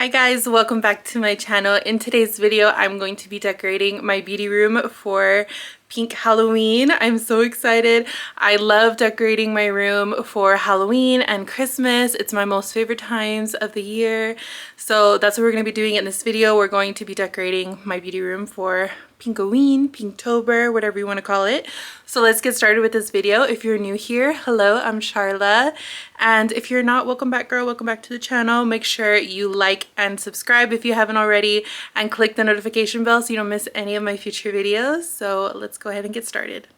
Hi guys, welcome back to my channel. In today's video, I'm going to be decorating my beauty room for pink Halloween. I'm so excited. I love decorating my room for Halloween and Christmas. It's my most favorite times of the year. So that's what we're going to be doing in this video. We're going to be decorating my beauty room for Pinkoween, Pinktober, whatever you want to call it. So let's get started with this video. If you're new here, hello, I'm Charla. And if you're not, welcome back, girl. Welcome back to the channel. Make sure you like and subscribe if you haven't already, and click the notification bell so you don't miss any of my future videos. So let's go ahead and get started.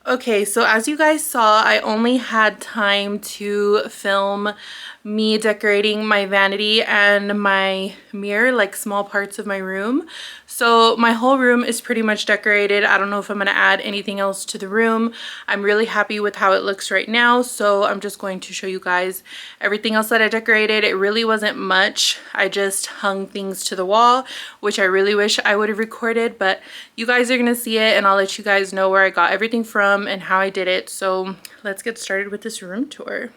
Okay, so as you guys saw, I only had time to film me decorating my vanity and my mirror, like small parts of my room. So my whole room is pretty much decorated. I don't know if I'm going to add anything else to the room. I'm really happy with how it looks right now, so I'm just going to show you guys everything else that I decorated. It really wasn't much. I just hung things to the wall, which I really wish I would have recorded, but you guys are going to see it and I'll let you guys know where I got everything from and how I did it. So let's get started with this room tour.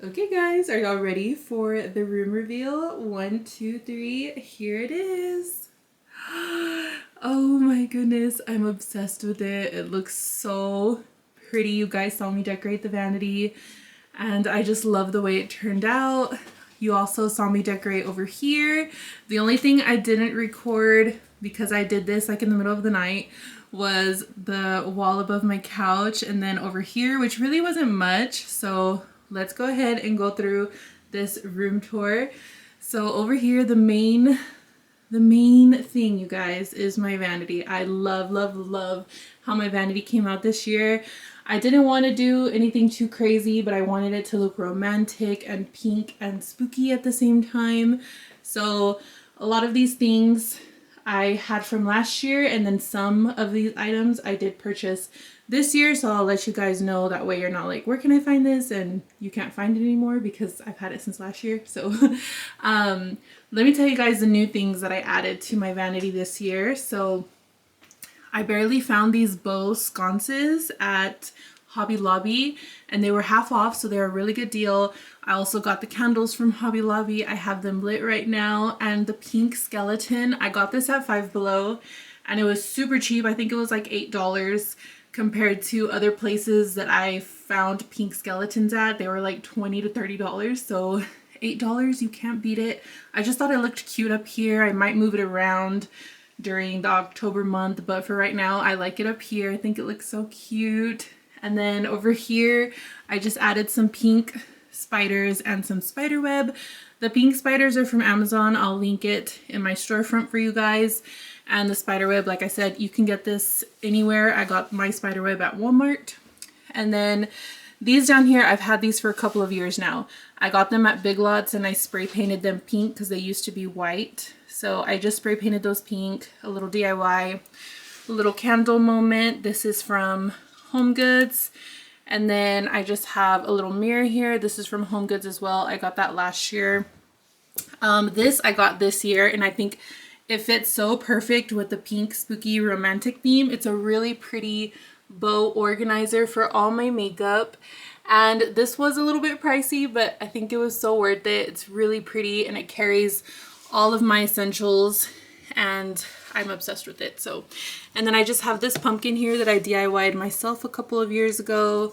Okay guys, are y'all ready for the room reveal? 1, 2, 3, here it is. Oh my goodness, I'm obsessed with it. It looks so pretty. You guys saw me decorate the vanity and I just love the way it turned out. You also saw me decorate over here. The only thing I didn't record, because I did this like in the middle of the night, was the wall above my couch and then over here, which really wasn't much. So let's go ahead and go through this room tour. So over here, the main thing, you guys, is my vanity. I love, love, love how my vanity came out this year. I didn't want to do anything too crazy, but I wanted it to look romantic and pink and spooky at the same time. So a lot of these things I had from last year, and then some of these items I did purchase this year, so I'll let you guys know. That way you're not like, where can I find this? And you can't find it anymore, because I've had it since last year. So let me tell you guys the new things that I added to my vanity this year. So I barely found these bow sconces at Hobby Lobby and they were half off, so they're a really good deal. I also got the candles from Hobby Lobby. I have them lit right now, and the pink skeleton, I got this at Five Below and it was super cheap. I think it was like $8 compared to other places that I found pink skeletons at. They were like $20 to $30, so $8, you can't beat it. I just thought it looked cute up here. I might move it around during the October month, but for right now I like it up here. I think it looks so cute. And then over here I just added some pink spiders and some spider web. The pink spiders are from Amazon. I'll link it in my storefront for you guys. And the spider web, like I said, you can get this anywhere. I got my spider web at Walmart. And then these down here, I've had these for a couple of years now. I got them at Big Lots and I spray painted them pink because they used to be white. So I just spray painted those pink. A little DIY, a little candle moment. This is from Home Goods. And then I just have a little mirror here. This is from Home Goods as well. I got that last year. This I got this year, and I think it fits so perfect with the pink spooky romantic theme. It's a really pretty bow organizer for all my makeup. And this was a little bit pricey, but I think it was so worth it. It's really pretty and it carries all of my essentials and I'm obsessed with it. So, and then I just have this pumpkin here that I DIY'd myself a couple of years ago.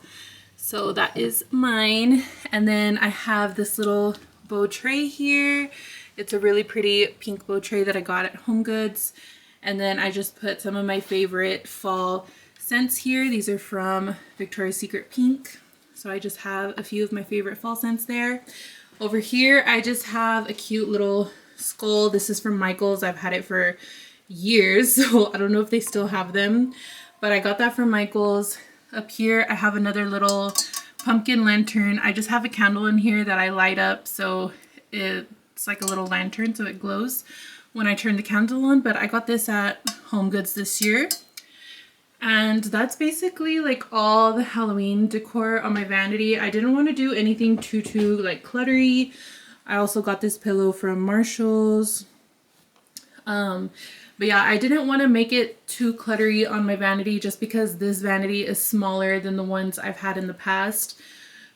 So that is mine. And then I have this little bow tray here. It's a really pretty pink bow tray that I got at Home Goods. And then I just put some of my favorite fall scents here. These are from Victoria's Secret Pink. So I just have a few of my favorite fall scents there. Over here, I just have a cute little skull. This is from Michael's. I've had it for years, so I don't know if they still have them, but I got that from Michael's. Up here, I have another little pumpkin lantern. I just have a candle in here that I light up, so it's like a little lantern, so it glows when I turn the candle on, but I got this at Home Goods this year. And that's basically like all the Halloween decor on my vanity. I didn't want to do anything too like cluttery. I also got this pillow from Marshall's. But yeah, I didn't want to make it too cluttery on my vanity just because this vanity is smaller than the ones I've had in the past.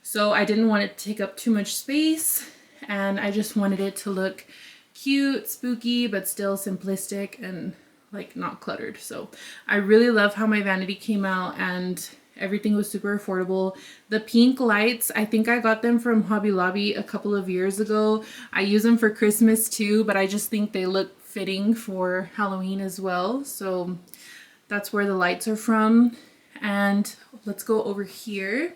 So I didn't want it to take up too much space, and I just wanted it to look cute, spooky, but still simplistic and like not cluttered. So I really love how my vanity came out, and everything was super affordable. The pink lights, I think I got them from Hobby Lobby a couple of years ago. I use them for Christmas too, but I just think they look fitting for Halloween as well. So that's where the lights are from. And let's go over here.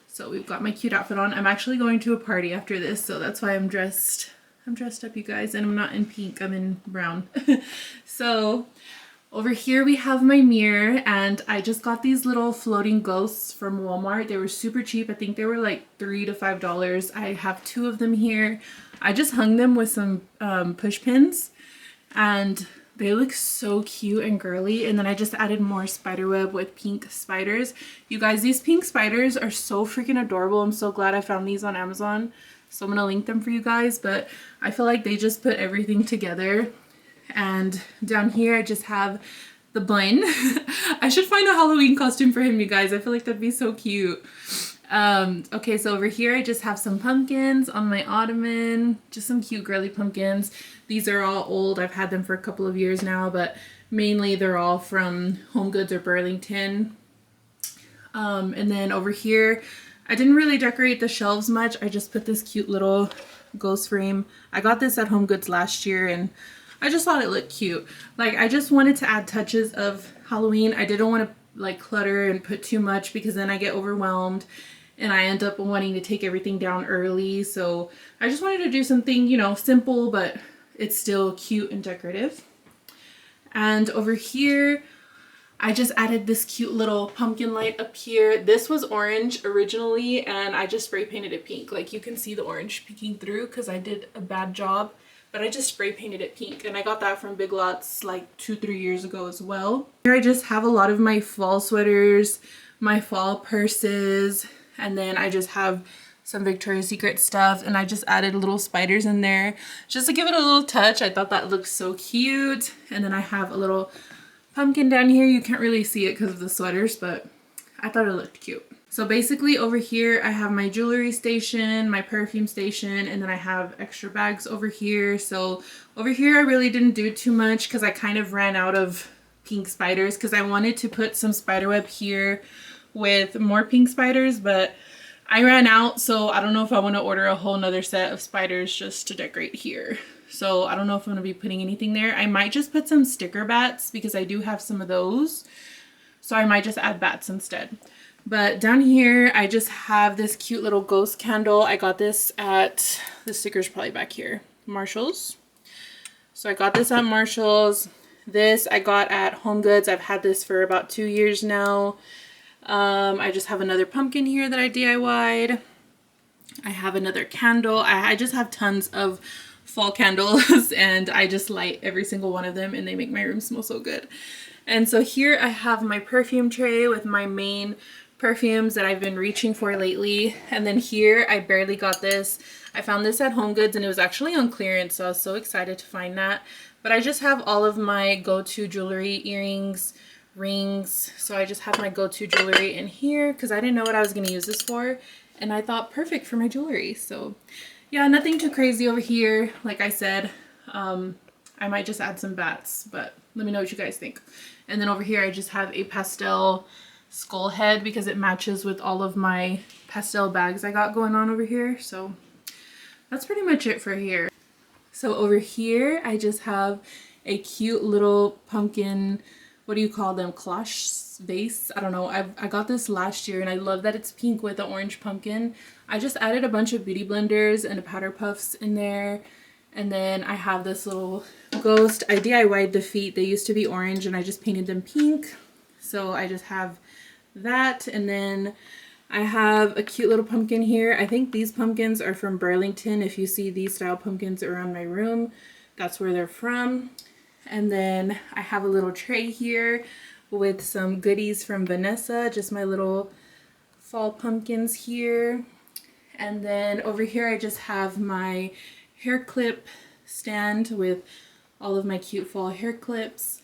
So we've got my cute outfit on. I'm actually going to a party after this, so that's why I'm dressed up, you guys, and I'm not in pink, I'm in brown. So over here we have my mirror, and I just got these little floating ghosts from Walmart. They were super cheap. I think they were like $3 to $5. I have 2 of them here. I just hung them with some push pins, and they look so cute and girly. And then I just added more spider web with pink spiders. You guys, these pink spiders are so freaking adorable. I'm so glad I found these on Amazon. So I'm going to link them for you guys. But I feel like they just put everything together. And down here I just have the bun. I should find a Halloween costume for him, you guys. I feel like that'd be so cute. Okay, so over here I just have some pumpkins on my ottoman, just some cute girly pumpkins. These are all old. I've had them for a couple of years now, but mainly they're all from Home Goods or Burlington. And then over here, I didn't really decorate the shelves much. I just put this cute little ghost frame. I got this at Home Goods last year, and I just thought it looked cute. Like, I just wanted to add touches of Halloween. I didn't want to like clutter and put too much, because then I get overwhelmed and I end up wanting to take everything down early. So I just wanted to do something, you know, simple, but it's still cute and decorative. And over here, I just added this cute little pumpkin light up here. This was orange originally, and I just spray painted it pink. Like, you can see the orange peeking through because I did a bad job, but I just spray painted it pink, and I got that from Big Lots like 2-3 years ago as well. Here I just have a lot of my fall sweaters, my fall purses, and then I just have some Victoria's Secret stuff, and I just added little spiders in there just to give it a little touch. I thought that looked so cute. And then I have a little pumpkin down here. You can't really see it because of the sweaters, but I thought it looked cute. So basically over here I have my jewelry station, my perfume station, and then I have extra bags over here. So over here I really didn't do too much because I kind of ran out of pink spiders, because I wanted to put some spider web here with more pink spiders, but I ran out. So I don't know if I want to order a whole nother set of spiders just to decorate here. So I don't know if I'm going to be putting anything there. I might just put some sticker bats because I do have some of those. So I might just add bats instead. But down here, I just have this cute little ghost candle. I got this at, the sticker's probably back here, Marshall's. So I got this at Marshall's. This I got at Home Goods. I've had this for about 2 years now. I just have another pumpkin here that I DIY'd. I have another candle. I just have tons of fall candles, and I just light every single one of them, and they make my room smell so good. And so here I have my perfume tray with my main perfumes that I've been reaching for lately. And then here, I barely got this. I found this at Home Goods, and it was actually on clearance, so I was so excited to find that. But I just have all of my go-to jewelry, earrings, rings. So I just have my go-to jewelry in here because I didn't know what I was going to use this for, and I thought perfect for my jewelry. So yeah, nothing too crazy over here. Like I said, I might just add some bats, but let me know what you guys think. And then over here I just have a pastel skull head because it matches with all of my pastel bags I got going on over here. So that's pretty much it for here. So over here I just have a cute little pumpkin, what do you call them, cloche vase? I don't know. I got this last year, and I love that it's pink with the orange pumpkin. I just added a bunch of beauty blenders and powder puffs in there. And then I have this little ghost. I DIY'd the feet. They used to be orange, and I just painted them pink. So I just have that. And then I have a cute little pumpkin here. I think these pumpkins are from Burlington. If you see these style pumpkins around my room, that's where they're from. And then I have a little tray here with some goodies from Vanessa, just my little fall pumpkins here. And then over here I just have my hair clip stand with all of my cute fall hair clips.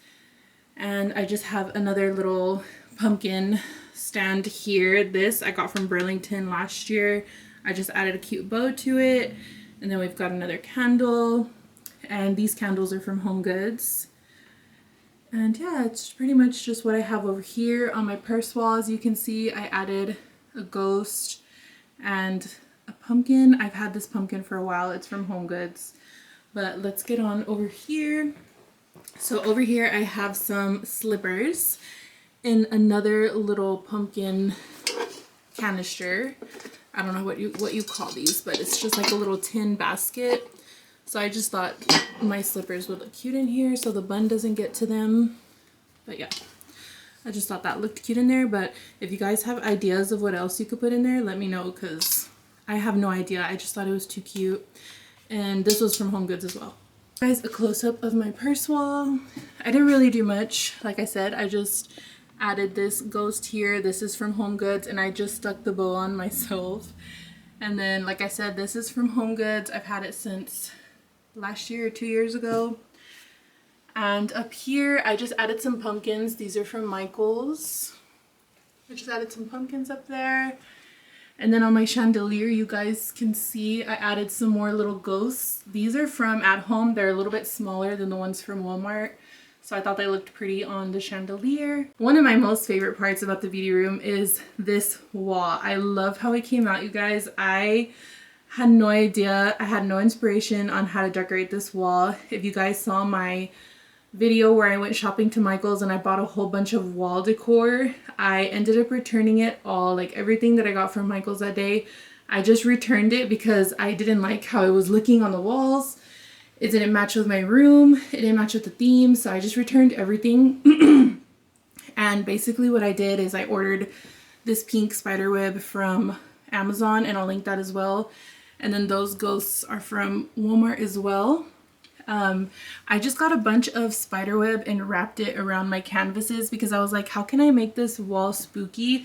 And I just have another little pumpkin stand here. This I got from Burlington last year. I just added a cute bow to it. And then we've got another candle. And these candles are from Home Goods. And yeah, it's pretty much just what I have over here. On my purse wall, as you can see, I added a ghost and a pumpkin. I've had this pumpkin for a while. It's from Home Goods. But let's get on over here. So over here I have some slippers in another little pumpkin canister. I don't know what you call these, but it's just like a little tin basket. So I just thought my slippers would look cute in here so the bun doesn't get to them. But yeah, I just thought that looked cute in there. But if you guys have ideas of what else you could put in there, let me know, because I have no idea. I just thought it was too cute. And this was from Home Goods as well. Guys, a close-up of my purse wall. I didn't really do much. Like I said, I just added this ghost here. This is from Home Goods, and I just stuck the bow on myself. And then, like I said, this is from Home Goods. I've had it since last year or 2 years ago. And up here, I just added some pumpkins. These are from Michael's. I just added some pumpkins up there. And then on my chandelier, you guys can see I added some more little ghosts. These are from At Home. They're a little bit smaller than the ones from Walmart. So I thought they looked pretty on the chandelier. One of my most favorite parts about the beauty room is this wall. I love how it came out, you guys. I had no idea. I had no inspiration on how to decorate this wall. If you guys saw my video where I went shopping to Michael's and I bought a whole bunch of wall decor, I ended up returning it all. Like everything that I got from Michael's that day, I just returned it because I didn't like how it was looking on the walls. It didn't match with my room. It didn't match with the theme, so I just returned everything. And basically what I did is I ordered this pink spider web from Amazon, and I'll link that as well. And then those ghosts are from Walmart as well. I just got a bunch of spider web and wrapped it around my canvases because I was like, how can I make this wall spooky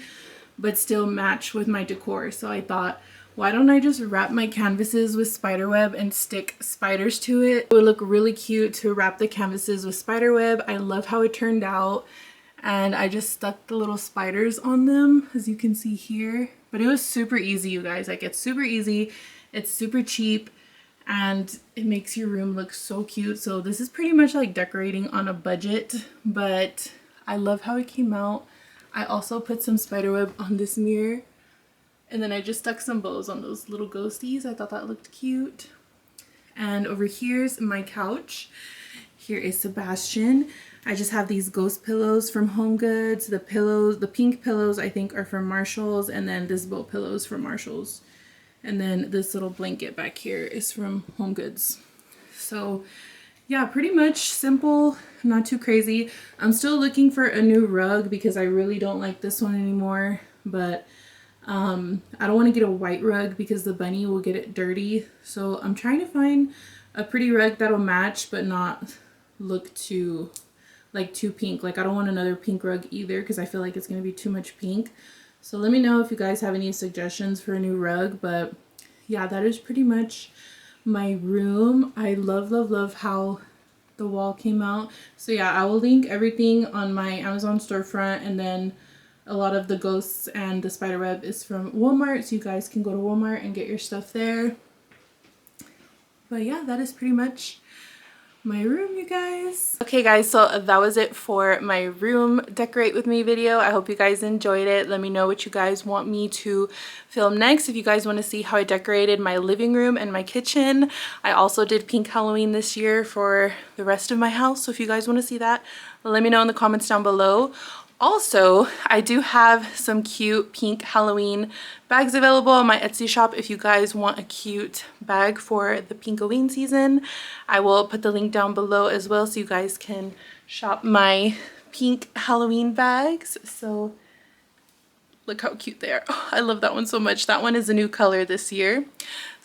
but still match with my decor? So I thought, why don't I just wrap my canvases with spider web and stick spiders to it? It would look really cute to wrap the canvases with spider web. I love how it turned out, and I just stuck the little spiders on them, as you can see here. But it was super easy, you guys. Like, it's super easy, it's super cheap, and it makes your room look so cute. So this is pretty much like decorating on a budget, but I love how it came out. I also put some spiderweb on this mirror, and then I just stuck some bows on those little ghosties. I thought that looked cute. And over here's my couch. Here is Sebastian. I just have these ghost pillows from Home Goods. The pillows, the pink pillows, I think are from Marshall's, and then this bow pillows from Marshall's. And then this little blanket back here is from Home Goods. So yeah, pretty much simple, not too crazy. I'm still looking for a new rug because I really don't like this one anymore. But I don't want to get a white rug because the bunny will get it dirty. So I'm trying to find a pretty rug that'll match but not look too pink. Like, I don't want another pink rug either because I feel like it's going to be too much pink. So let me know if you guys have any suggestions for a new rug. But yeah, that is pretty much my room. I love how the wall came out. So yeah, I will link everything on my Amazon storefront, and then a lot of the ghosts and the spiderweb is from Walmart, so you guys can go to Walmart and get your stuff there. But yeah, that is pretty much my room, you guys. Okay guys, so that was it for my room decorate with me video. I hope you guys enjoyed it. Let me know what you guys want me to film next. If you guys want to see how I decorated my living room and my kitchen. I also did pink Halloween this year for the rest of my house, so if you guys want to see that, let me know in the comments down below. Also, I do have some cute pink Halloween bags available on my Etsy shop if you guys want a cute bag for the Pinkoween season. I will put the link down below as well so you guys can shop my pink Halloween bags. So look how cute they are. Oh, I love that one so much. That one is a new color this year.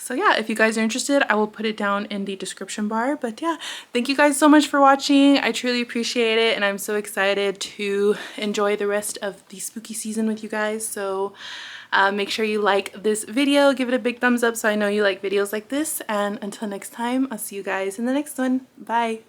So yeah, if you guys are interested, I will put it down in the description bar. But yeah, thank you guys so much for watching. I truly appreciate it, and I'm so excited to enjoy the rest of the spooky season with you guys. So make sure you like this video, give it a big thumbs up so I know you like videos like this, and until next time, I'll see you guys in the next one. Bye.